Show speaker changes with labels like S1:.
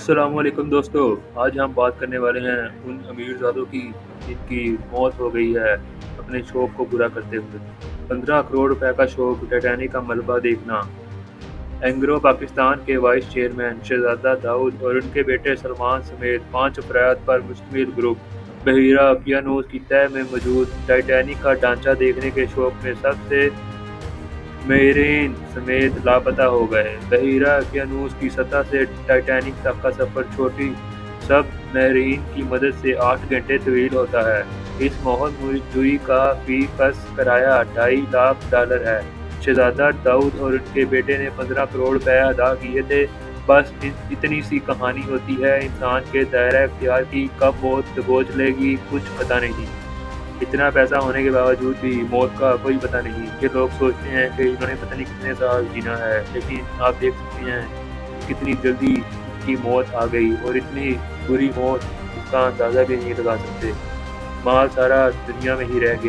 S1: अस्सलाम वालेकुम दोस्तों। आज हम बात करने वाले हैं उन अमीरजादों की जिनकी मौत हो गई है अपने शौक को पूरा करते हुए। 15 करोड़ रुपए का शौक टाइटैनिक का मलबा देखना। एंग्रो पाकिस्तान के वाइस चेयरमैन शहजादा दाऊद और उनके बेटे सलमान समेत 5 अफराद पर मुश्तमिल ग्रुप बहीरा ओकियानूस की तह में मौजूद टाइटैनिक का ढांचा देखने के शौक में सबसे मेरीन समेत लापता हो गए। बहीरा ओकियानूस की सतह से टाइटैनिक तक का सफर छोटी सब मेरीन की मदद से 8 घंटे तवील होता है। इस मोहलजोई का फी कस किराया $2.5 लाख है। शहजादा दाऊद और उनके बेटे ने 15 करोड़ रुपए अदा किए थे। बस इतनी सी कहानी होती है इंसान के दायरा इख्तियार की, कब मौत दबोच लेगी कुछ पता नहीं। इतना पैसा होने के बावजूद भी मौत का कोई पता नहीं। ये लोग सोचते हैं कि इन्होंने पता नहीं कितने साल जीना है, लेकिन आप देख सकते हैं कितनी जल्दी इनकी मौत आ गई और इतनी बुरी मौत इसका अंदाज़ा भी नहीं लगा सकते। माल सारा दुनिया में ही रह गया।